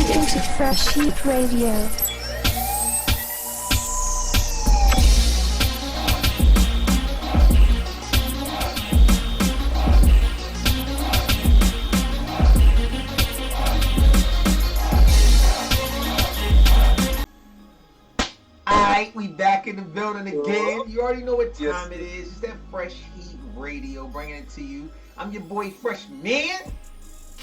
listening to Fresh Heat Radio. Alright, we back in the building again. You already know what time it is. It's that Fresh Heat Radio bringing it to you. I'm your boy Freshman.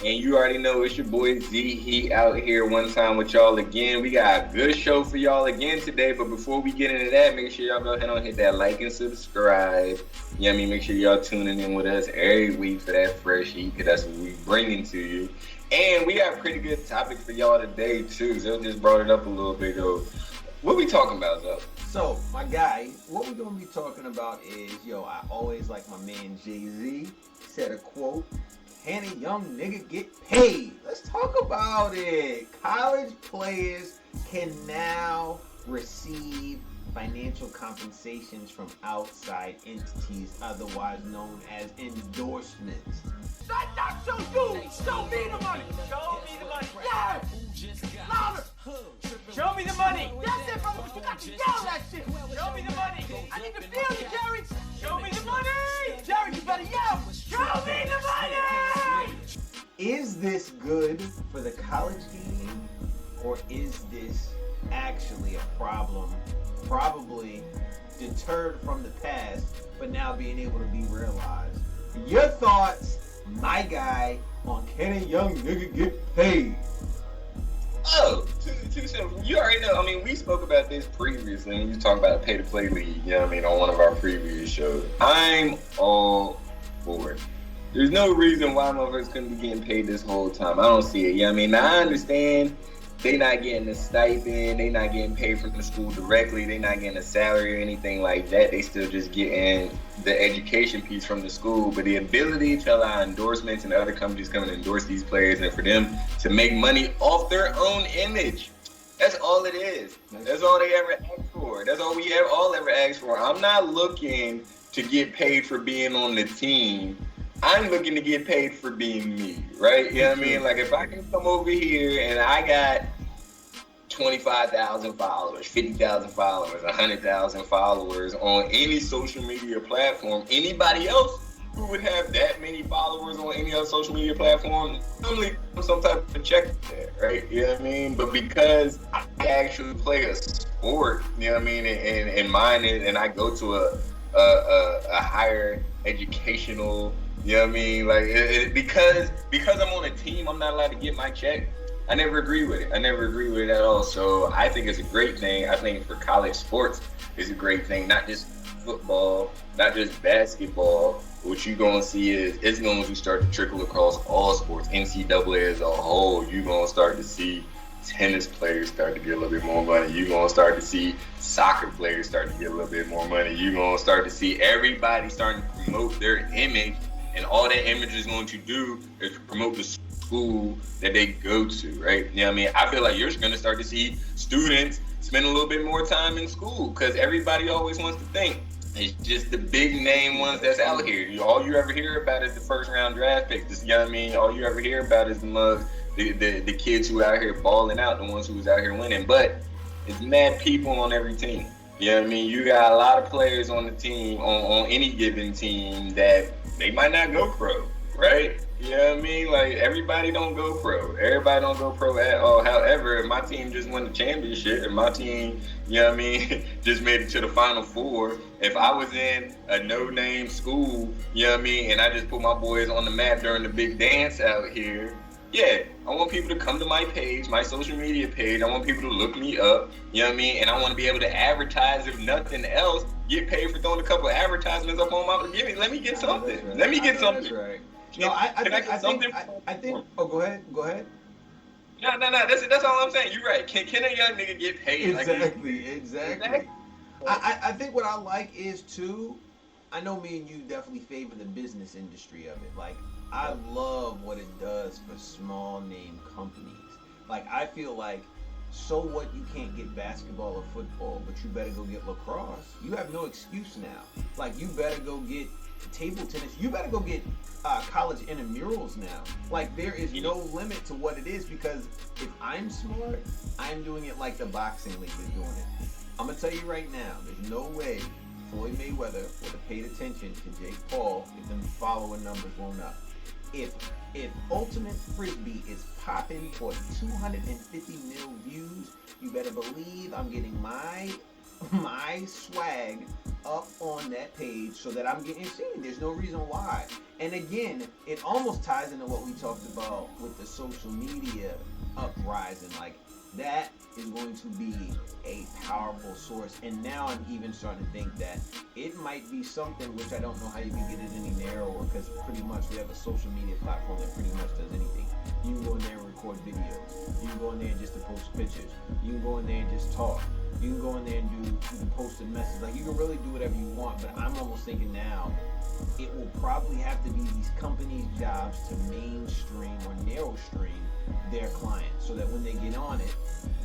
And you already know it's your boy Z Heat out here one time with y'all again. We got a good show for y'all again today. But before we get into that, make sure y'all go ahead and hit that like and subscribe. You know what I mean? Make sure y'all tuning in with us every week for that Fresh Heat, because that's what we bringing to you. And we got a pretty good topic for y'all today too. So just brought it up a little bit ago. What we talking about, though? So, my guy, what we're going to be talking about is, I always like my man Jay-Z said a quote, "Can a young nigga get paid?" Let's talk about it. College players can now receive financial compensations from outside entities, otherwise known as endorsements. That's not so you! Show me the money! Show me the money! Yeah! Louder! Show me the money! That's it, brother, but you got to yell that shit! Show me the money! I need to feel you, Jerry! Show me the money! Jerry, you better yell! Show me the money! Is this good for the college game, or is this actually a problem, probably deterred from the past, but now being able to be realized? Your thoughts, my guy, on can a young nigga get paid? Oh, too simple. You already know. I mean, we spoke about this previously when you talked about a pay-to-play league, you know what I mean, on one of our previous shows. I'm all for it. There's no reason why motherfuckers couldn't be getting paid this whole time. I don't see it, you know what I mean? Now, I understand they not getting a stipend, they not getting paid from the school directly, they not getting a salary or anything like that. They still just getting the education piece from the school, but the ability to allow endorsements and other companies come and endorse these players and for them to make money off their own image. That's all it is. That's all they ever asked for. That's all we all ever asked for. I'm not looking to get paid for being on the team. I'm looking to get paid for being me, right? You know what I mean? Like, if I can come over here and I got 25,000 followers, 50,000 followers, 100,000 followers on any social media platform, anybody else who would have that many followers on any other social media platform, normally some type of check there, right? You know what I mean? But because I actually play a sport, you know what I mean, and mine is, and I go to a higher educational, you know what I mean? Like, because I'm on a team, I'm not allowed to get my check. I never agree with it. I never agree with it at all. So I think it's a great thing. I think for college sports, it's a great thing. Not just football, not just basketball. What you're going to see is it's going to start to trickle across all sports. NCAA as a whole, you're going to start to see tennis players start to get a little bit more money. You're going to start to see soccer players start to get a little bit more money. You're going to start to see everybody starting to promote their image. And all that image is going to do is promote the school that they go to, right? You know what I mean? I feel like you're going to start to see students spend a little bit more time in school, because everybody always wants to think it's just the big name ones that's out here. All you ever hear about is the first round draft picks. You know what I mean? All you ever hear about is the kids who are out here balling out, the ones who was out here winning. But it's mad people on every team. You know what I mean? You got a lot of players on the team, on any given team, that they might not go pro, right? You know what I mean? Like, everybody don't go pro. Everybody don't go pro at all. However, if my team just won the championship, and my team, you know what I mean, just made it to the Final Four, if I was in a no-name school, you know what I mean, and I just put my boys on the map during the big dance out here, yeah, I want people to come to my page, my social media page. I want people to look me up, you know what I mean? And I want to be able to advertise, if nothing else, get paid for throwing a couple of advertisements up on my, let me get something. Right. Let me get something. That's right. No, I think. Oh, go ahead. No. That's all I'm saying. You're right. Can a young nigga get paid? Exactly. I think what I like is too. I know me and you definitely favor the business industry of it. Like, I love what it does for small name companies. Like, I feel like, so what, you can't get basketball or football, but you better go get lacrosse. You have no excuse now. Like, you better go get table tennis. You better go get college intramurals now. Like, there is no limit to what it is, because if I'm smart, I'm doing it like the boxing league is doing it. I'm gonna tell you right now, there's no way Floyd Mayweather would have paid attention to Jake Paul if them follower numbers weren't up. If Ultimate Frisbee is popping for 250 mil views, you better believe I'm getting my swag up on that page so that I'm getting seen. There's no reason why. And again, it almost ties into what we talked about with the social media uprising. Like, that is going to be a powerful source. And now I'm even starting to think that it might be something, which I don't know how you can get it any narrower, because pretty much we have a social media platform that pretty much does anything. You can go in there and record videos. You can go in there and just to post pictures. You can go in there and just talk. You can go in there and you can post a message. Like, you can really do whatever you want, but I'm almost thinking now it will probably have to be these companies' jobs to mainstream or narrow stream their clients, so that when they get on it,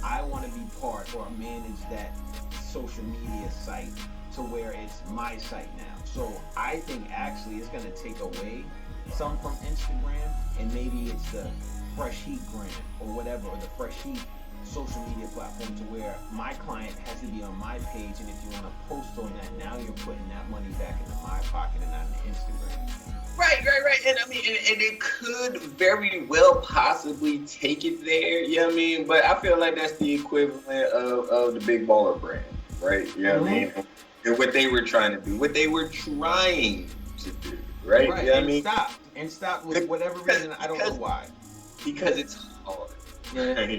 I want to be part or manage that social media site to where it's my site now. So I think actually it's going to take away some from Instagram, and maybe it's the Fresh Heat brand or whatever, or the Fresh Heat social media platform, to where my client has to be on my page, and if you want to post on that, now you're putting that money back into my pocket and not in Instagram. Right. And I mean, and it could very well possibly take it there, you know what I mean? But I feel like that's the equivalent of the Big Baller brand, right? You know what I mean? And what they were trying to do, right? You know what I mean? Stop with whatever reason, I don't know why. Because it's hard. Yeah.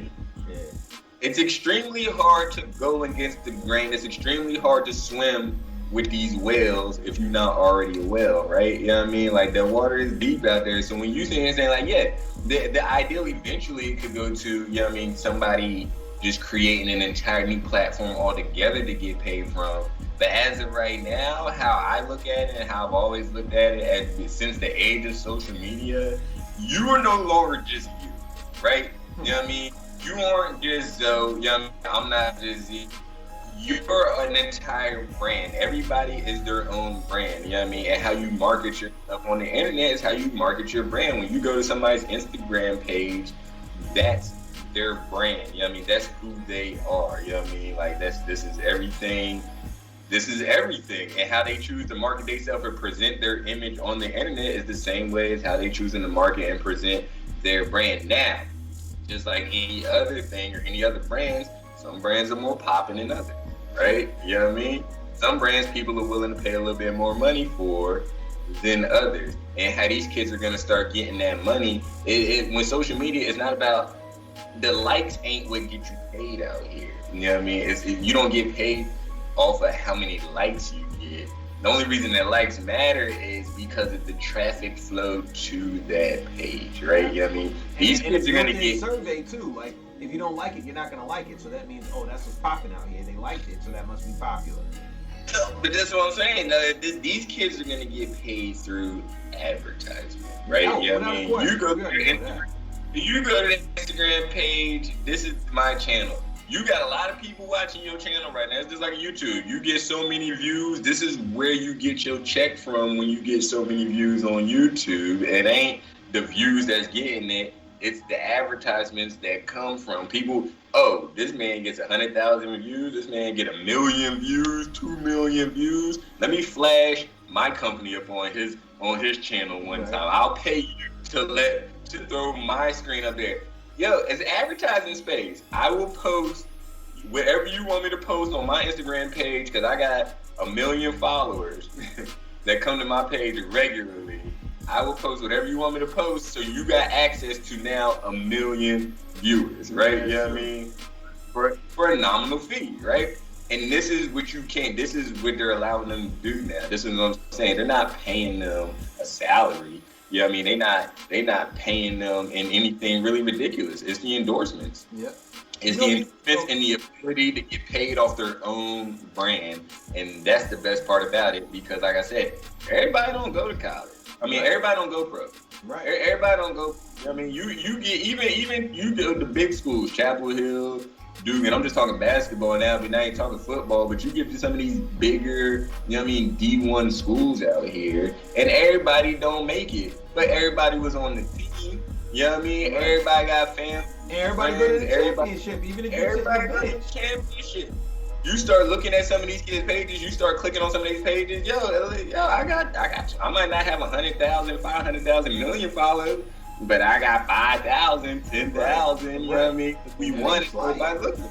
It's extremely hard to go against the grain. It's extremely hard to swim with these whales if you're not already a whale, right? You know what I mean? Like, the water is deep out there. So when you say and saying like, yeah, the ideal eventually it could go to, you know what I mean, somebody just creating an entire new platform altogether to get paid from. But as of right now, how I look at it and how I've always looked at it since the age of social media, you are no longer just you, right? You know what I mean? You aren't just Zoe, you know what I mean? I'm not just Z. You're an entire brand. Everybody is their own brand, you know what I mean? And how you market yourself on the internet is how you market your brand. When you go to somebody's Instagram page, that's their brand, you know what I mean? That's who they are, you know what I mean? Like, this is everything. This is everything. And how they choose to market themselves or present their image on the internet is the same way as how they choose to market and present their brand. Now, just like any other thing or any other brands, some brands are more popping than others, right? You know what I mean? Some brands people are willing to pay a little bit more money for than others. And how these kids are going to start getting that money, when social media is not about, the likes ain't what get you paid out here. You know what I mean? You don't get paid off of how many likes you get. The only reason that likes matter is because of the traffic flow to that page, right? You know what I mean? These kids are gonna get survey too. Like, if you don't like it, you're not gonna like it. So that means, oh, that's what's popping out here. They liked it, so that must be popular. But that's what I'm saying. These kids are gonna get paid through advertisement, right? No, you know what I mean? You go to the Instagram page. This is my channel. You got a lot of people watching your channel right now. It's just like YouTube. You get so many views. This is where you get your check from when you get so many views on YouTube. It ain't the views that's getting it. It's the advertisements that come from people. Oh, this man gets 100,000 views. This man get 1 million views, 2 million views. Let me flash my company up on his channel one time. I'll pay you to throw my screen up there. Yo, it's advertising space. I will post whatever you want me to post on my Instagram page, because I got 1 million followers that come to my page regularly. I will post whatever you want me to post, so you got access to now 1 million viewers, right? You know what I mean? For a nominal fee, right? And this is what this is what they're allowing them to do now. This is what I'm saying. They're not paying them a salary. You know what I mean? They not paying them in anything really ridiculous. It's the endorsements. Yep. It's the endorsements and the ability to get paid off their own brand. And that's the best part about it, because like I said, everybody don't go to college. I mean, everybody don't go pro. Right. Everybody don't go. I mean, you get even you go to the big schools, Chapel Hill, dude, and I'm just talking basketball now, but now I ain't talking football, but you get to some of these bigger, you know what I mean, D1 schools out here, and everybody don't make it, but everybody was on the team, you know what I mean? Everybody got family. Everybody go to the championship, even if everybody go to the championship. You start looking at some of these kids' pages, you start clicking on some of these pages, yo, I got you. I might not have 100,000, 500,000, million followers, but I got 5,000, 10,000, you know what I mean? We won it, everybody looking.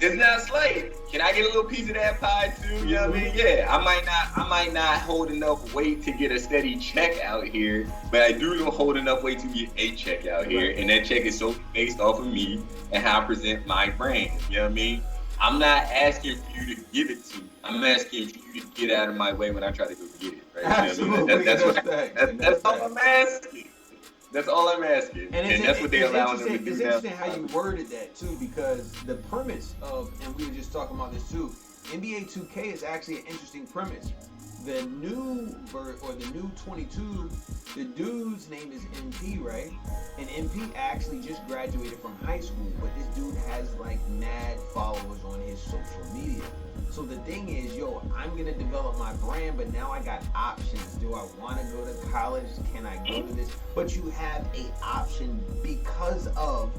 It's not slight. Can I get a little piece of that pie too? You know what I mean? Yeah, I might not hold enough weight to get a steady check out here, but I do hold enough weight to get a check out here, and that check is so based off of me and how I present my brand. You know what I mean? I'm not asking for you to give it to me. I'm asking for you to get out of my way when I try to go get it. Right? Absolutely. You know what I mean? That's all I'm asking. That's all I'm asking. And that's what they're allowing them to do. It's interesting how you worded that too, because the premise of, and we were just talking about this too, NBA 2K is actually an interesting premise. The new or the new 22, the dude's name is MP, right? And MP actually just graduated from high school, but this dude has like mad followers on his social media. So the thing is, yo, I'm gonna develop my brand, but now I got options. Do I want to go to college? Can I go to this? But you have a option because of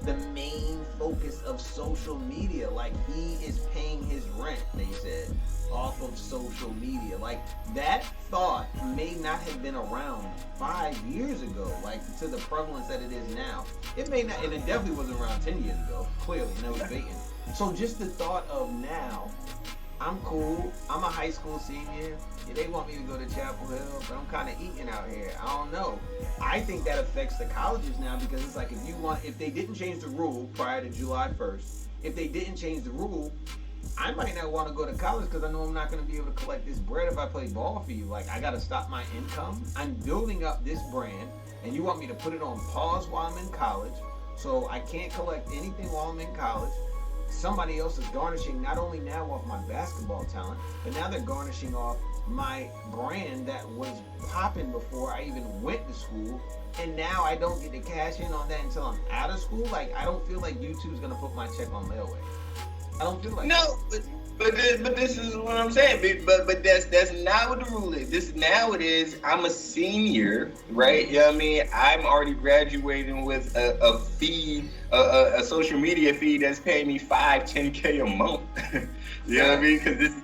the main focus of social media. Like, he is paying his rent, they said, off of social media. Like, that thought may not have been around 5 years ago, like to the prevalence that it is now. It may not, and it definitely wasn't around 10 years ago, clearly, no debating. So just the thought of now, I'm cool, I'm a high school senior, yeah, they want me to go to Chapel Hill, but I'm kind of eating out here. I don't know. I think that affects the colleges now, because it's like, if they didn't change the rule prior to July 1st, if they didn't change the rule, I might not want to go to college because I know I'm not going to be able to collect this bread if I play ball for you. Like, I got to stop my income. I'm building up this brand, and you want me to put it on pause while I'm in college, so I can't collect anything while I'm in college. Somebody else is garnishing not only now off my basketball talent, but now they're garnishing off my brand that was popping before I even went to school, and now I don't get to cash in on that until I'm out of school. Like, I don't feel like YouTube's gonna put my check on layaway. I don't feel like but this is what I'm saying. But that's not what the rule is. This now it is. I'm a senior, right? You know what I mean? I'm already graduating with a feed, a social media feed that's paying me $5-10K a month. You know what I mean? Because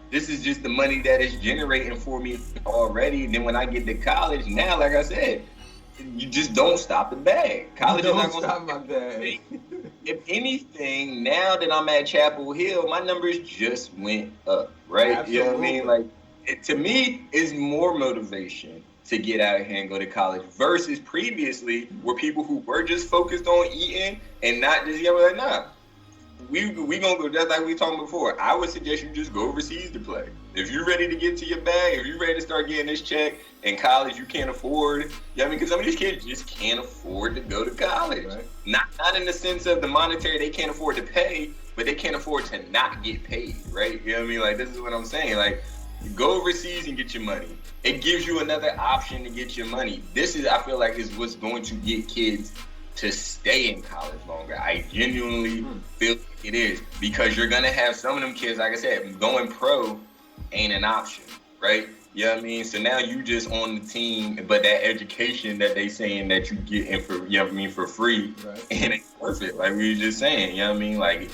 this is just the money that is generating for me already. And then when I get to college, now, like I said, you just don't stop the bag. College is not going to stop my bag. If anything, now that I'm at Chapel Hill, my numbers just went up, right? Absolutely. You know what I mean? Like, to me, it's more motivation to get out here and go to college versus previously where people who were just focused on eating and not just, yeah, like, nah, we gonna go, just like we were talking before. I would suggest you just go overseas to play. If you're ready to get to your bag, if you're ready to start getting this check in college, you can't afford, you know what I mean? Because some of these kids just can't afford to go to college. Right. Not in the sense of the monetary, they can't afford to pay, but they can't afford to not get paid, right? You know what I mean? Like, this is what I'm saying. Like, go overseas and get your money. It gives you another option to get your money. This is, I feel like, is what's going to get kids to stay in college longer. I genuinely feel it is, because you're gonna have some of them kids, like I said, going pro ain't an option, right? You know what I mean? So now you just on the team, but that education that they saying that you get in for, you know what I mean, for free, right, and it's worth it. Like we were just saying, you know what I mean? Like,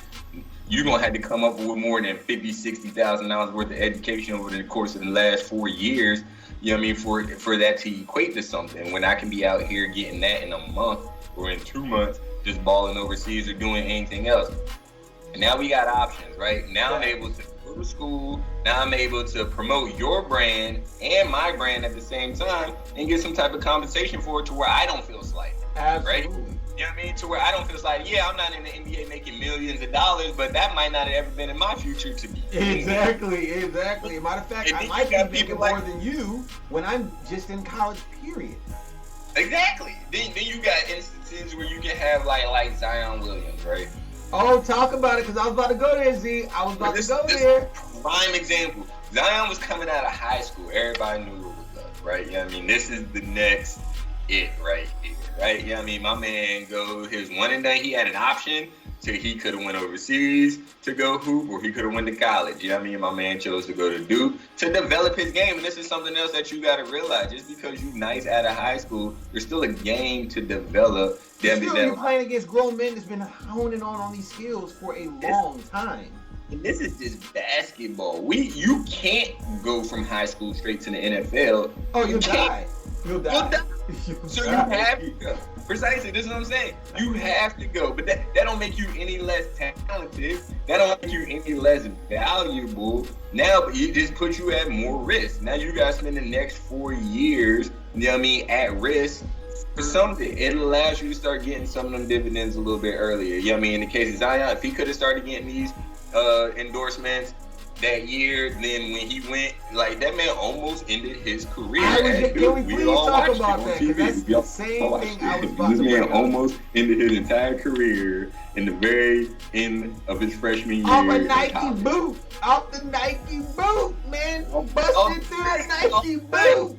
you're gonna have to come up with more than $50,000-$60,000 worth of education over the course of the last 4 years, you know what I mean, for that to equate to something, when I can be out here getting that in a month or in 2 months, just balling overseas or doing anything else. And now we got options, right? Now I'm able to go to school. Now I'm able to promote your brand and my brand at the same time and get some type of compensation for it, to where I don't feel slighted. Absolutely. Right? You know what I mean? To where I don't feel slighted. Yeah, I'm not in the NBA making millions of dollars, but that might not have ever been in my future to be. Exactly. Matter of fact, I might be making more than you when I'm just in college, period. Exactly. Then you got instances where you can have like Zion Williams, right? Oh, talk about it, because I was about to go there, Z. I was about to go there. Prime example. Zion was coming out of high school. Everybody knew what was up, right? You know what I mean? This is the next it right here, right? Yeah, I mean, my man go his one and done. He had an option to he could have went overseas to go hoop, or he could have went to college. You know what I mean? My man chose to go to Duke to develop his game. And this is something else that you got to realize. Just because you nice out of high school, there's still a game to develop. You're playing against grown men that's been honing on these skills for a long time. And this is just basketball. You can't go from high school straight to the NFL. Oh, you'll die. You'll die. So you have to go. Precisely, this is what I'm saying. You have to go. But that don't make you any less talented. That don't make you any less valuable. Now, but it just puts you at more risk. Now you got to spend the next 4 years, you know what I mean, at risk for something. It allows you to start getting some of them dividends a little bit earlier. You know what I mean? In the case of Zion, if he could have started getting these endorsements that year, then when he went, like, that man almost ended his career. Can we please talk about that? Because that's the same thing I was about to bring up. This man almost ended his entire career in the very end of his freshman year. Off a Nike boot. Off the Nike boot, man. Busted through the Nike boot.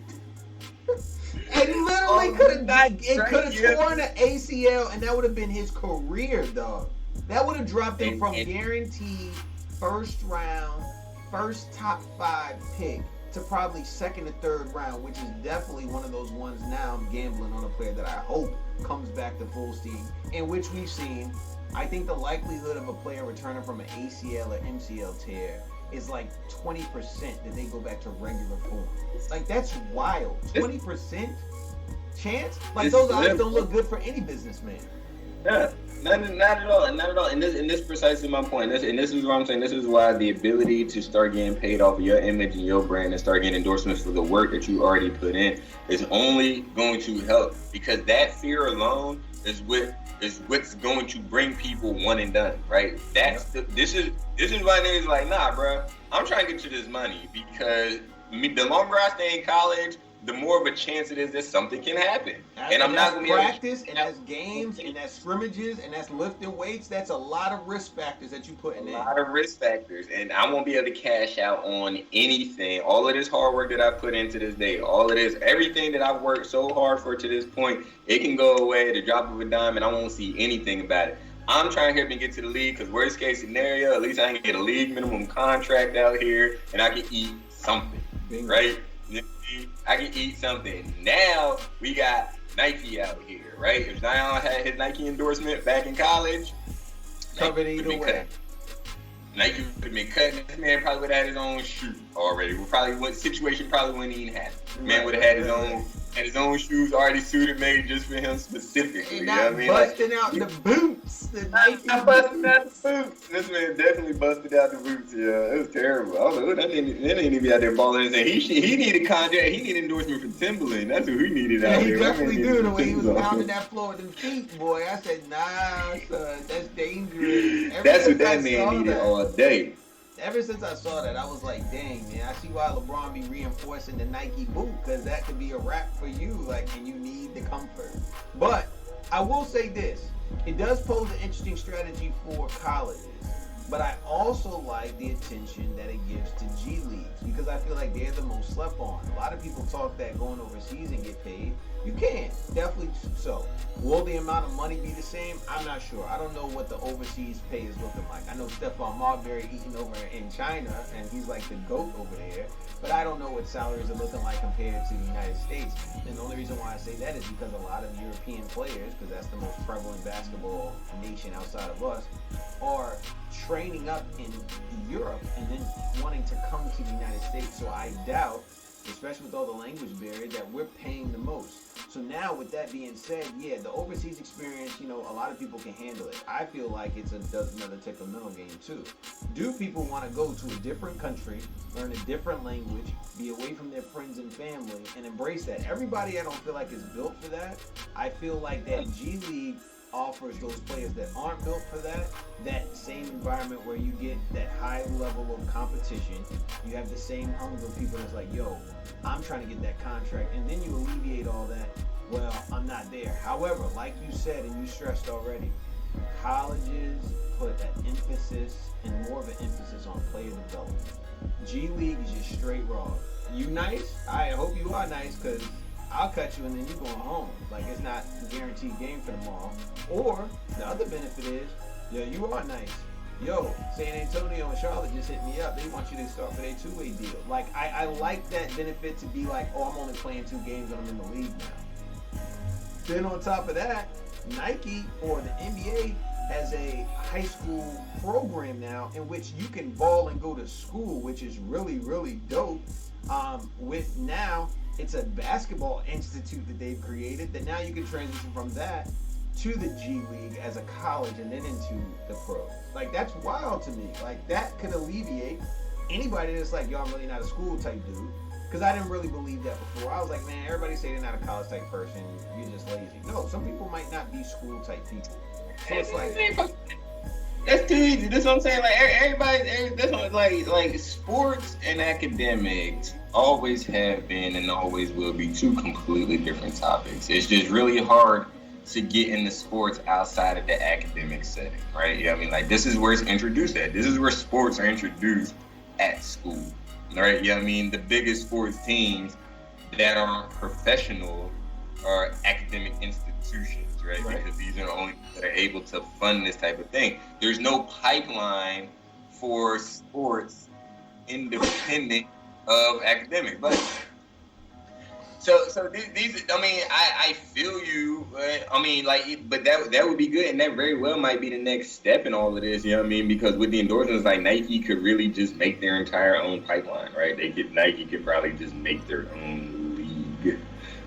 And he literally could have torn an ACL, and that would have been his career, dog. That would have dropped him from guaranteed first round, first top 5 pick to probably second or third round, which is definitely one of those ones now I'm gambling on a player that I hope comes back to full steam, in which we've seen, I think the likelihood of a player returning from an ACL or MCL tear is like 20% that they go back to regular form. Like, that's wild. 20% chance? Like, those odds don't look good for any businessman. Yeah. Not at all. And this precisely my point. This is what I'm saying. This is why the ability to start getting paid off of your image and your brand and start getting endorsements for the work that you already put in is only going to help, because that fear alone is what's going to bring people one and done, right? This is why niggas like, nah, bro, I'm trying to get you this money, because the longer I stay in college, the more of a chance it is that something can happen. And I'm not going to practice, and that's games, and that's scrimmages, and that's lifting weights. That's a lot of risk factors that you put in there. A lot of risk factors, and I won't be able to cash out on anything. All of this hard work that I put into this day, all of this, everything that I've worked so hard for to this point, it can go away at the drop of a dime, and I won't see anything about it. I'm trying to help me get to the league, because worst case scenario, at least I can get a league minimum contract out here, and I can eat something, right? I can eat something. Now we got Nike out here, right? If Zion had his Nike endorsement back in college, covered either way. Nike would have been cutting. This man probably would have had his own shoe already. Situation probably wouldn't even happen. Man would have had his own shoes already suited, made just for him specifically. And you know what I mean? Busting out the boots. The Nike busting out the boots. This man definitely busted out the boots. Yeah, it was terrible. I don't know. That ain't even out there balling. He needed contract. He needed endorsement from Timberland. That's who he needed out there. He definitely do. The way he was pounding that floor with them feet, boy. I said, nah, son, that's dangerous. That's what that man needed all day. Ever since I saw that, I was like, dang, man, I see why LeBron be reinforcing the Nike boot, because that could be a wrap for you, like, and you need the comfort. But I will say this, it does pose an interesting strategy for colleges, but I also like the attention that it gives to G Leagues, because I feel like they're the most slept on. A lot of people talk that going overseas and get paid. You can, definitely so. Will the amount of money be the same? I'm not sure. I don't know what the overseas pay is looking like. I know Stephon Marbury eating over in China, and he's like the GOAT over there. But I don't know what salaries are looking like compared to the United States. And the only reason why I say that is because a lot of European players, because that's the most prevalent basketball nation outside of us, are training up in Europe and then wanting to come to the United States. So I doubt, especially with all the language barrier, that we're paying the most. So now, with that being said, yeah, the overseas experience, a lot of people can handle it. I feel like it's another temperamental game too. Do people want to go to a different country, learn a different language, be away from their friends and family, and embrace that? Everybody I don't feel like is built for that. I feel like that G League offers those players that aren't built for that same environment where you get that high level of competition. You have the same hunger of people that's like, yo, I'm trying to get that contract, and then you alleviate all that. Well, I'm not there. However, like you said and you stressed already, colleges put an emphasis and more of an emphasis on player development. G League is just straight raw. You nice? I hope you are nice, because I'll cut you and then you going home. Like, it's not a guaranteed game for tomorrow. Or the other benefit is, yo, you are nice. Yo, San Antonio and Charlotte just hit me up. They want you to start for their two-way deal. Like, I like that benefit to be like, oh, I'm only playing 2 games and I'm in the league now. Then on top of that, Nike or the NBA has a high school program now in which you can ball and go to school, which is really, really dope. With now, it's a basketball institute that they've created that now you can transition from that to the G League as a college and then into the pros. Like, that's wild to me. Like, that could alleviate anybody that's like, yo, I'm really not a school type dude. Because I didn't really believe that before. I was like, man, everybody say they're not a college type person. You're just lazy. No, some people might not be school type people. So it's like, that's too easy. That's what I'm saying. Like, that's what, like sports and academics always have been and always will be 2 completely different topics. It's just really hard to get into sports outside of the academic setting, right? Yeah, I mean, like, this is where it's introduced at. This is where sports are introduced at school, right? Yeah, I mean, the biggest sports teams that are professional are academic institutions, right? Because these are the only that are able to fund this type of thing. There's no pipeline for sports independent of academics, but so these I mean, I feel you, but I mean, like, but that would be good, and that very well might be the next step in all of this, you know what I mean? Because with the endorsements, like, Nike could really just make their entire own pipeline, right? Nike could probably just make their own league.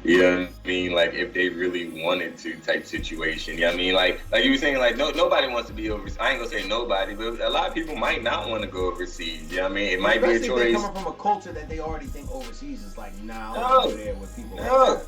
You know what I mean? Like, if they really wanted to, type situation. You know what I mean? Like you were saying, like, nobody wants to be overseas. I ain't gonna say nobody, but a lot of people might not want to go overseas. You know what I mean? It might be a choice. Especially if they're coming from a culture that they already think overseas is like, nah, I'll go there with people like that.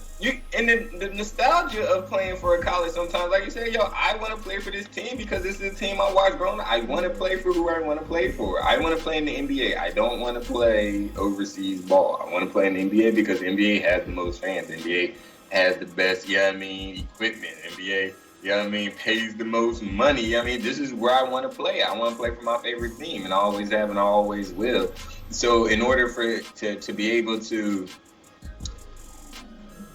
And the nostalgia of playing for a college sometimes, like you said, yo, I want to play for this team because this is a team I watched growing up. I want to play for who I want to play for. I want to play in the NBA. I don't want to play overseas ball. I want to play in the NBA because the NBA has the most fans. The NBA has the best, you know what I mean, equipment. NBA, you know what I mean, pays the most money. You know what I mean, this is where I want to play. I want to play for my favorite team, and I always have and I always will. So in order for it to be able to,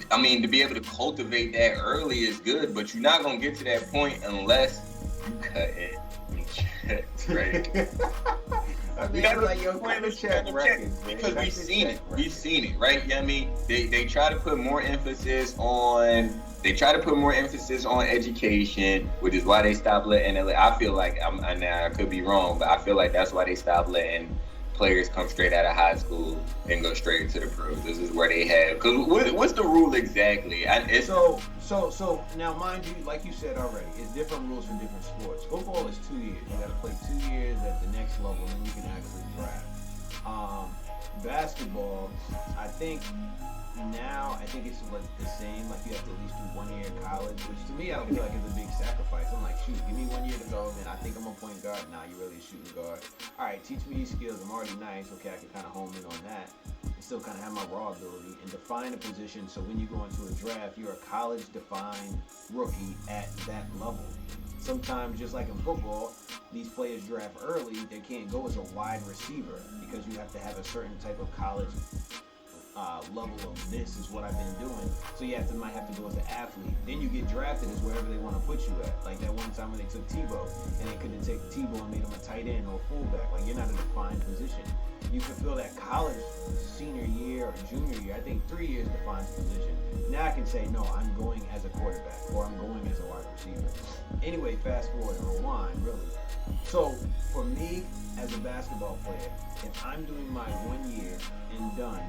I mean, to be able to cultivate that early is good, but you're not going to get to that point unless you cut it and check, right? I mean, it's like, yo, cut and check records, because we've seen it. We've seen it, right? You know what I mean? They try to put more emphasis on education, which is why they stopped letting I feel like, I could be wrong, but I feel like that's why they stopped letting players come straight out of high school and go straight to the pros. This is where they have, because what's the rule exactly? So now, mind you, like you said already, it's different rules for different sports. Football is 2 years. You got to play 2 years at the next level, and then you can actually draft. Basketball, I think it's like the same. Like, you have to at least do 1 year in college, which to me, I don't feel like it's a big sacrifice. I'm like, shoot, give me 1 year to go, then I think I'm a point guard. Nah, you're really a shooting guard. All right, teach me these skills. I'm already nice. Okay, I can kind of home in on that. And still kind of have my raw ability and define a position. So when you go into a draft, you're a college-defined rookie at that level. Sometimes, just like in football, these players draft early. They can't go as a wide receiver because you have to have a certain type of college level of this is what I've been doing. So you might have to go as an athlete. Then you get drafted as wherever they want to put you at. Like that one time when they took Tebow and they couldn't take Tebow and made him a tight end or a fullback. Like, you're not in a defined position. You can feel that college senior year or junior year. I think 3 years defines position. Now I can say, no, I'm going as a quarterback or I'm going as a wide receiver. Anyway, fast forward and rewind, really. So for me as a basketball player, if I'm doing my 1 year and done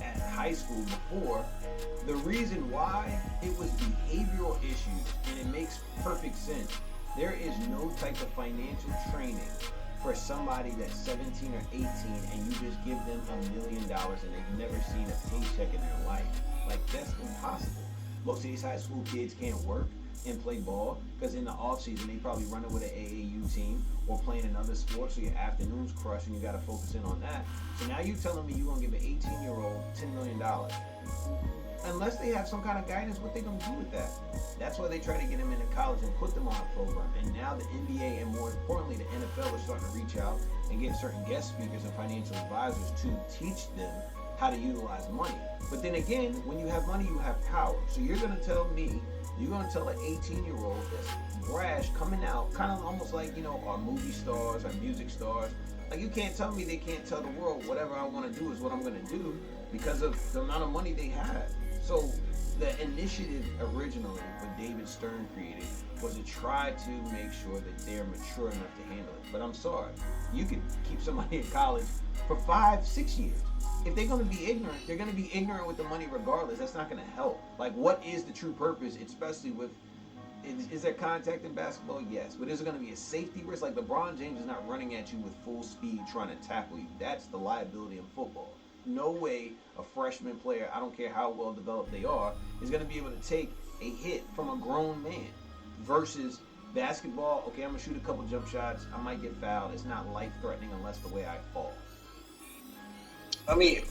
at high school before, the reason why, it was behavioral issues, and it makes perfect sense. There is no type of financial training for somebody that's 17 or 18 and you just give them $1 million and they've never seen a paycheck in their life. Like, that's impossible. Most of these high school kids can't work and play ball because in the off season they probably running with an AAU team or playing another sport, so your afternoons crush and you got to focus in on that. So now you telling me you're going to give an 18-year-old $10 million. Unless they have some kind of guidance, what they going to do with that? That's why they try to get them into college and put them on a program. And now the NBA and more importantly the NFL is starting to reach out and get certain guest speakers and financial advisors to teach them how to utilize money. But then again, when you have money, you have power. So you're gonna tell me, you're gonna tell an 18-year-old that's brash coming out, kind of almost like, our movie stars, our music stars. Like, you can't tell me they can't tell the world whatever I want to do is what I'm gonna do because of the amount of money they have. So the initiative originally, what David Stern created, was to try to make sure that they're mature enough to handle it. But I'm sorry, you could keep somebody in college for 5-6 years. If they're going to be ignorant, they're going to be ignorant with the money regardless. That's not going to help. Like, what is the true purpose, especially with, is there contact in basketball? Yes. But is it going to be a safety risk? Like, LeBron James is not running at you with full speed trying to tackle you. That's the liability in football. No way a freshman player, I don't care how well developed they are, is going to be able to take a hit from a grown man. Versus basketball, okay, I'm going to shoot a couple jump shots. I might get fouled. It's not life-threatening unless the way I fall. I mean,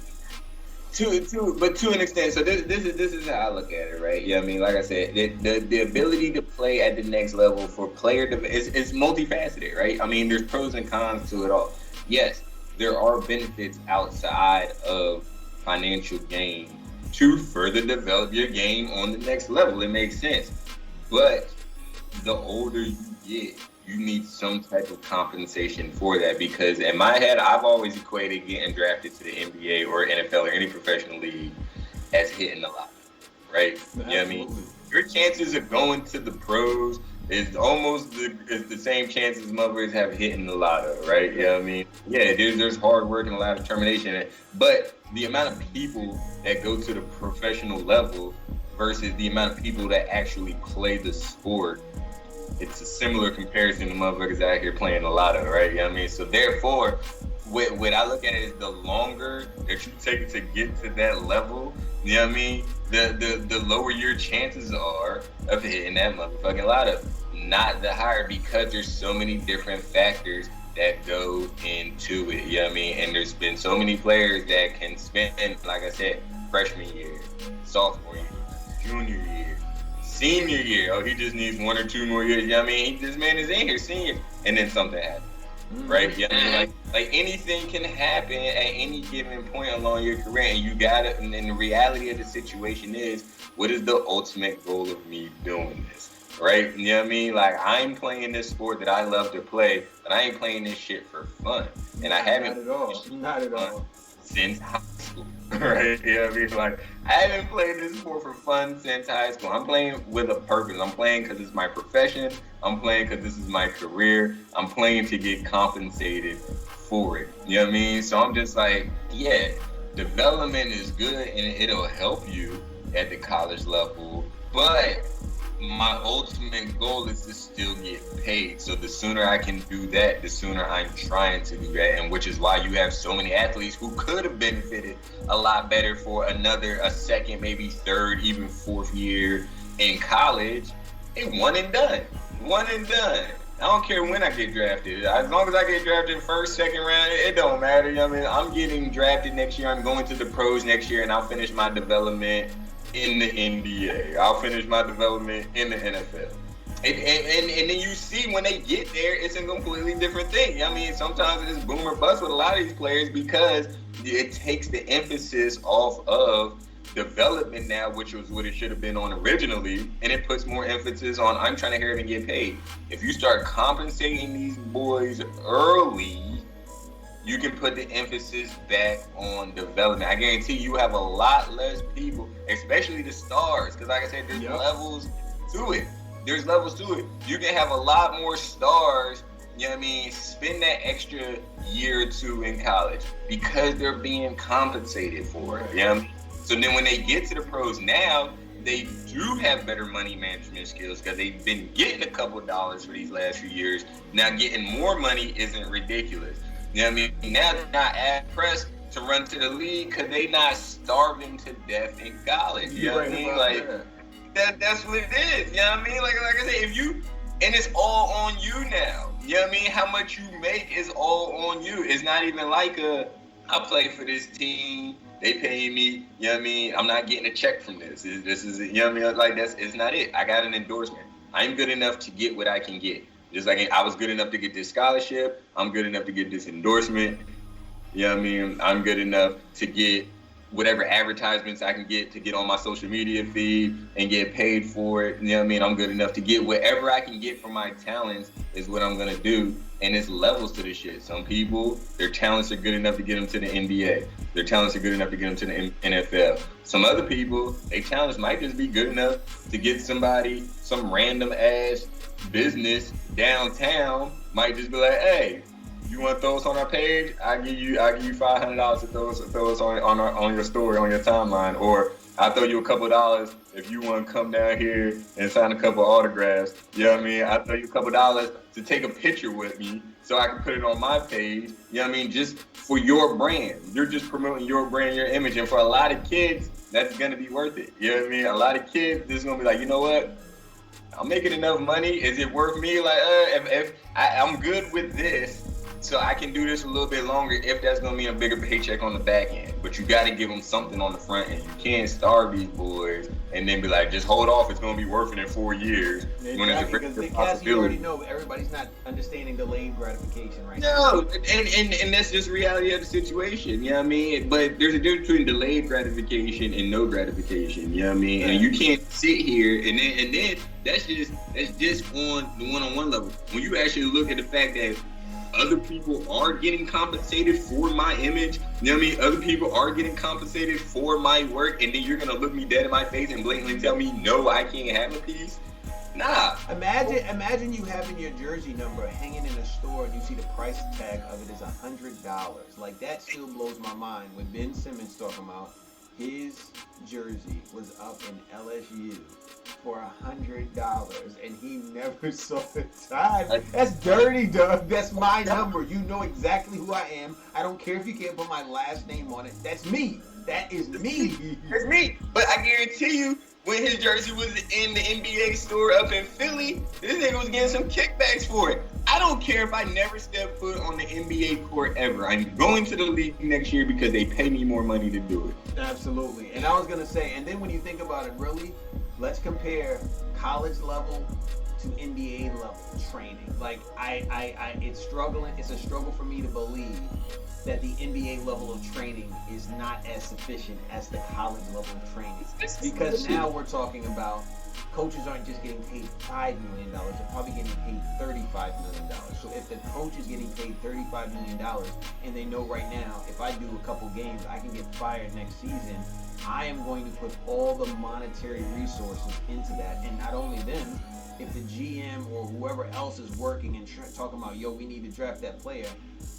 to an extent. So this is how I look at it, right? Yeah, I mean, like I said, the ability to play at the next level for player is multifaceted, right? I mean, there's pros and cons to it all. Yes, there are benefits outside of financial gain to further develop your game on the next level. It makes sense, but the older you get, you need some type of compensation for that, because in my head, I've always equated getting drafted to the NBA or NFL or any professional league as hitting a lot, right? You know what I mean? Your chances of going to the pros is almost the same chances motherfuckers have hitting the lotto, right? You know what I mean? Yeah, there's hard work and a lot of determination, but the amount of people that go to the professional level versus the amount of people that actually play the sport, it's a similar comparison to motherfuckers out here playing the lotto, right? You know what I mean? So therefore, what I look at it is the longer that you take to get to that level, you know what I mean? The lower your chances are of hitting that motherfucking lotto, not the higher, because there's so many different factors that go into it, you know what I mean? And there's been so many players that can spend, like I said, freshman year, sophomore year, junior year, senior year. Oh, he just needs 1 or 2 more years. You know what I mean? This man is in here senior, and then something happens, right? You know what I mean? Like anything can happen at any given point along your career, and you got it. And then the reality of the situation is, what is the ultimate goal of me doing this? Right? You know what I mean? Like, I'm playing this sport that I love to play, but I ain't playing this shit for fun. And I haven't Not at all. Since high school. Right? You know what I mean? Like, I haven't played this sport for fun since high school. I'm playing with a purpose. I'm playing because it's my profession. I'm playing because this is my career. I'm playing to get compensated for it. You know what I mean? So I'm just like, yeah, development is good and it'll help you at the college level, but my ultimate goal is to still get paid. So the sooner I can do that, the sooner I'm trying to do that. And which is why you have so many athletes who could have benefited a lot better for a second, maybe third, even fourth year in college. And one and done. I don't care when I get drafted. As long as I get drafted first, second round, it don't matter. You know what I mean? I'm getting drafted next year. I'm going to the pros next year, and I'll finish my development in the NBA. I'll finish my development in the NFL. And then you see when they get there, it's a completely different thing. I mean, sometimes it's boom or bust with a lot of these players because it takes the emphasis off of development now, which was what it should have been on originally, and it puts more emphasis on, I'm trying to hurry and get paid. If you start compensating these boys early, you can put the emphasis back on development. I guarantee you have a lot less people, especially the stars, because like I said, there's levels to it. You can have a lot more stars, you know what I mean, spend that extra year or two in college because they're being compensated for it, you know what I mean? So then when they get to the pros now, they do have better money management skills because they've been getting a couple of dollars for these last few years. Now getting more money isn't ridiculous. You know what I mean? Now they're not as pressed to run to the league because they're not starving to death in college. You know what I mean? Like, that's what it is. You know what I mean? Like I said, and it's all on you now. You know what I mean? How much you make is all on you. It's not even like I play for this team, they pay me, you know what I mean? I'm not getting a check from this. This is, you know what I mean? Like, it's not it. I got an endorsement. I'm good enough to get what I can get. Just like I was good enough to get this scholarship, I'm good enough to get this endorsement. You know what I mean? I'm good enough to get whatever advertisements I can get to get on my social media feed and get paid for it. You know what I mean? I'm good enough to get whatever I can get from my talents is what I'm gonna do. And it's levels to this shit. Some people, their talents are good enough to get them to the NBA. Their talents are good enough to get them to the NFL. Some other people, their talents might just be good enough to get somebody, some random ass business downtown might just be like, hey, you want to throw us on our page? I give you $500 to throw us on your story, on your timeline, or I'll throw you a couple of dollars if you want to come down here and sign a couple of autographs. You know what I mean? I'll throw you a couple of dollars to take a picture with me so I can put it on my page. You know what I mean? Just for your brand. You're just promoting your brand, your image, and for a lot of kids, that's gonna be worth it. You know what I mean? A lot of kids, this is gonna be like, you know what? I'm making enough money. Is it worth me? Like, if I'm good with this, so I can do this a little bit longer if that's going to mean a bigger paycheck on the back end. But you got to give them something on the front end. You can't starve these boys and then be like, just hold off. It's going to be worth it in 4 years. Exactly, when it's a because great Cass, you already possibility. know everybody's not understanding delayed gratification right No, and that's just reality of the situation. You know what I mean? But there's a difference between delayed gratification and no gratification. You know what I mean? And you can't sit here and then that's just on the one-on-one level. When you actually look at the fact that other people are getting compensated for my image. You know what I mean? Other people are getting compensated for my work, and then you're gonna look me dead in my face and blatantly tell me, no, I can't have a piece? Nah. Imagine you having your jersey number hanging in a store and you see the price tag of it is $100. Like, that still blows my mind when Ben Simmons talking about his jersey was up in LSU for $100 and he never saw the time. That's dirty, Doug. That's my number. You know exactly who I am. I don't care if you can't put my last name on it. That's me. That is me. That's me. But I guarantee you, when his jersey was in the NBA store up in Philly, this nigga was getting some kickbacks for it. I don't care if I never step foot on the NBA court ever. I'm going to the league next year because they pay me more money to do it. Absolutely. And I was going to say, and then when you think about it, really, let's compare college level to NBA level training. Like, it's a struggle for me to believe that the NBA level of training is not as sufficient as the college level of training. Because now we're talking about coaches aren't just getting paid $5 million, they're probably getting paid $35 million. So if the coach is getting paid $35 million and they know right now, if I do a couple games, I can get fired next season, I am going to put all the monetary resources into that. And not only them, if the GM or whoever else is working and talking about, yo, we need to draft that player,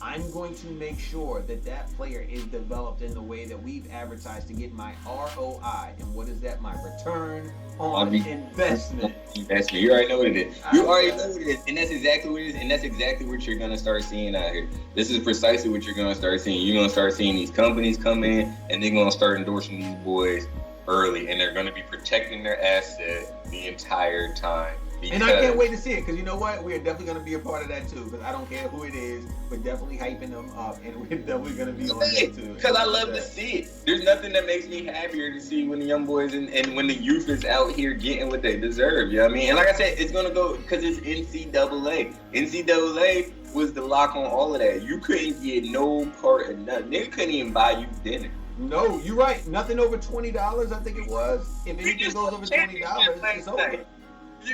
I'm going to make sure that that player is developed in the way that we've advertised to get my ROI. And what is that? My return on investment. You already know what it is. You already know what it is. And that's exactly what it is. And that's exactly what you're going to start seeing out here. This is precisely what you're going to start seeing. You're going to start seeing these companies come in and they're going to start endorsing these boys early. And they're going to be protecting their asset the entire time. And I can't wait to see it, because you know what? We're definitely going to be a part of that too, because I don't care who it is. We're definitely hyping them up, and we're definitely going to be on that too. Because I love to see it. There's nothing that makes me happier to see when the young boys and when the youth is out here getting what they deserve, you know what I mean? And like I said, it's going to go, because it's NCAA. NCAA was the lock on all of that. You couldn't get no part of nothing. They couldn't even buy you dinner. No, you're right. Nothing over $20, I think it was. If anything goes over $20, it's over.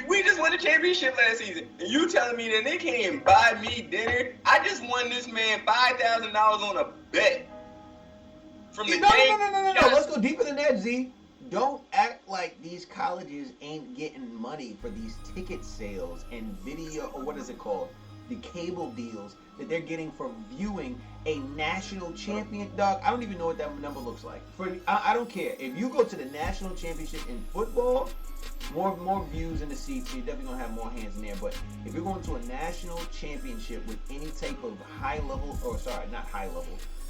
We just won the championship last season, and you telling me that they can't even buy me dinner? I just won this man $5,000 on a bet. From the No. Let's go deeper than that, Z. Don't act like these colleges ain't getting money for these ticket sales and video, or what is it called? The cable deals that they're getting for viewing a national champion. Dog, I don't even know what that number looks like. I don't care. If you go to the national championship in football, more views in the seats, so you're definitely gonna have more hands in there. But if you're going to a national championship with any type of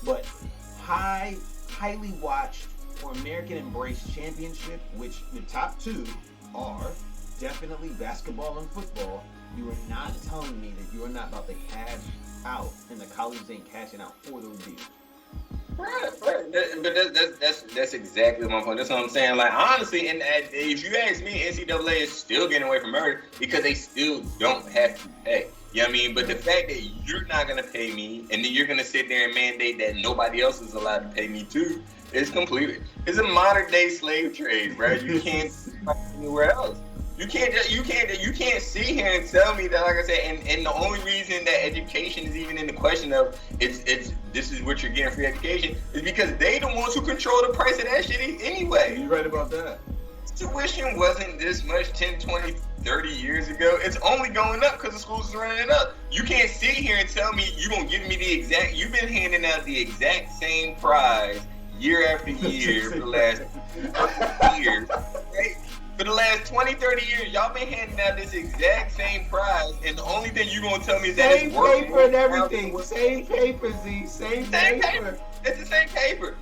but highly watched or American embraced championship, which the top two are definitely basketball and football, you are not telling me that you are not about to cash out, and the colleges ain't cashing out for those deals. Right. But that's exactly my point. That's what I'm saying. Like, honestly, and if you ask me, NCAA is still getting away from murder because they still don't have to pay. You know what I mean? But the fact that you're not going to pay me and then you're going to sit there and mandate that nobody else is allowed to pay me too, It's completely. It's a modern day slave trade, bro. You can't find anywhere else. You can't sit here and tell me that, like I said, and the only reason that education is even in the question of it's this is what you're getting for education is because they the ones who control the price of that shit anyway. You're right about that. Tuition wasn't this much 10, 20, 30 years ago. It's only going up because the schools is running it up. You can't sit here and tell me you're going to give me you've been handing out the exact same prize year after year for the last years, right? For the last 20, 30 years, y'all been handing out this exact same prize, and the only thing you're going to tell me is that it's worth same paper and everything. Same paper, Z. Same paper. It's the same paper.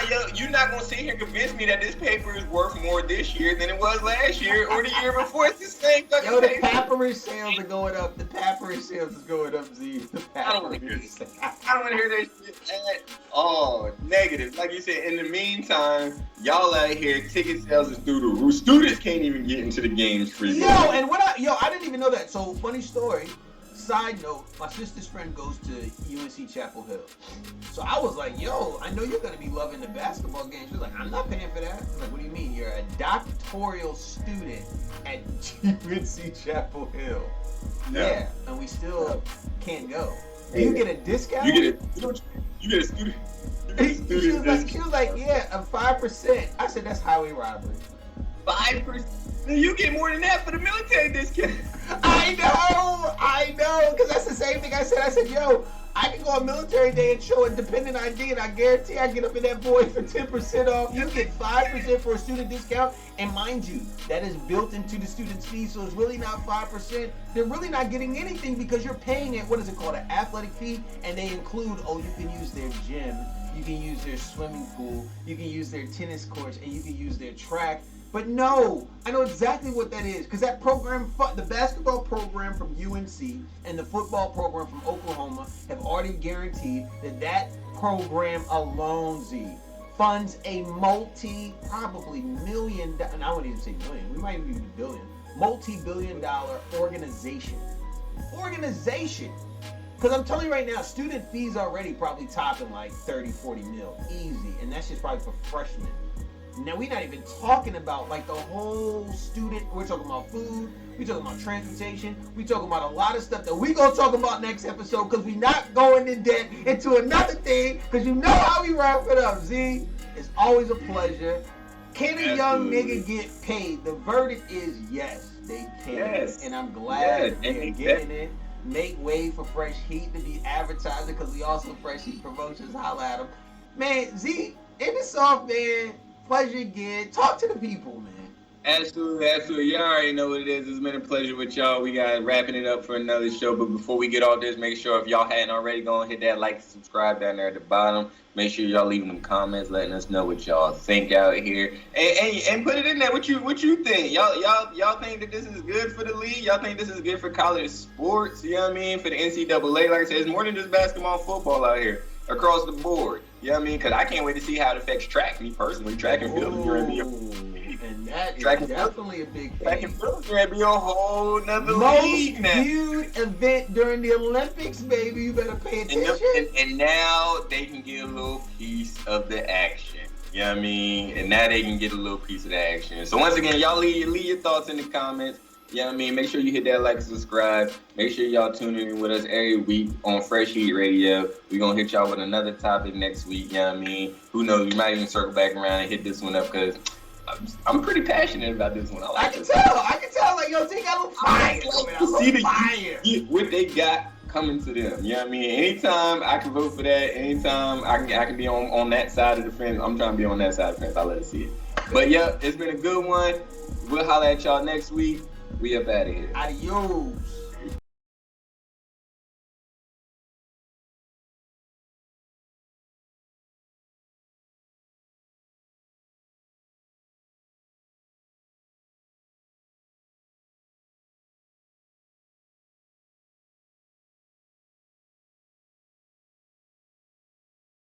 Yo, you're not going to sit here and convince me that this paper is worth more this year than it was last year or the year before. It's the same fucking Yo, the paper. papyrus sales are going up. The papyrus sales is going up, Z. I don't want to hear that shit at all. Negative. Like you said, in the meantime, y'all out here, ticket sales is through the roof. Students can't even get into the games free. I didn't even know that. So, funny story. Side note, my sister's friend goes to UNC Chapel Hill. So I was like, yo, I know you're going to be loving the basketball games. She was like, I'm not paying for that. I was like, what do you mean? You're a doctoral student at UNC Chapel Hill. Yeah, and we still can't go. Do you get a discount? You get a student. She was like, yeah, a 5%. I said, that's highway robbery. 5%? You get more than that for the military discount. I know, because that's the same thing I said. I said, yo, I can go on military day and show a dependent ID, and I guarantee I get up in that boy for 10% off. You get 5% for a student discount, and mind you, that is built into the student's fee, so it's really not 5%. They're really not getting anything because you're paying it, what is it called, an athletic fee, and they include, you can use their gym, you can use their swimming pool, you can use their tennis courts, and you can use their track. But no, I know exactly what that is, because that program, the basketball program from UNC and the football program from Oklahoma have already guaranteed that program alone, Z, funds a probably million, and I wouldn't even say million, we might even be billion, multi-billion-dollar organization. Because I'm telling you right now, student fees already probably topping like 30, 40 mil, easy, and that's just probably for freshmen. Now, we're not even talking about like the whole student. We're talking about food. We're talking about transportation. We're talking about a lot of stuff that we're going to talk about next episode because we're not going in debt into another thing because you know how we wrap it up, Z. It's always a pleasure. Can a young nigga get paid? The verdict is yes, they can. Yes. And I'm glad they're getting it. Make way for Fresh Heat to be advertising because we also Fresh Heat Promotions. Holla at them. Man, Z, end this off, man. Pleasure again. Talk to the people, man. Absolutely. Y'all already know what it is. It's been a pleasure with y'all. We got wrapping it up for another show. But before we get off this, make sure if y'all hadn't already, go and hit that like and subscribe down there at the bottom. Make sure y'all leaving them comments, letting us know what y'all think out here, and put it in there. What you think? Y'all think that this is good for the league? Y'all think this is good for college sports? You know what I mean? For the NCAA, like I said, it's more than just basketball and football out here. Across the board, you know what I mean? Because I can't wait to see how it affects track. Me personally, track and field is going to be and that is definitely a big thing. Track and field is going to be a whole nother league now. Most viewed event during the Olympics, baby. You better pay attention. And now they can get a little piece of the action. You know what I mean? And now they can get a little piece of the action. So once again, y'all leave your thoughts in the comments. You know what I mean? Make sure you hit that like and subscribe. Make sure y'all tune in with us every week on Fresh Heat Radio. We're going to hit y'all with another topic next week. You know what I mean? Who knows? We might even circle back around and hit this one up because I'm pretty passionate about this one. I can tell. Like, yo, they got a little fire. See what they got coming to them. You know what I mean? Anytime I can vote for that, anytime I can be on that side of the fence, I'm trying to be on that side of the fence. I'll let it see it. But, yeah, it's been a good one. We'll holler at y'all next week. We up out of here. Adios.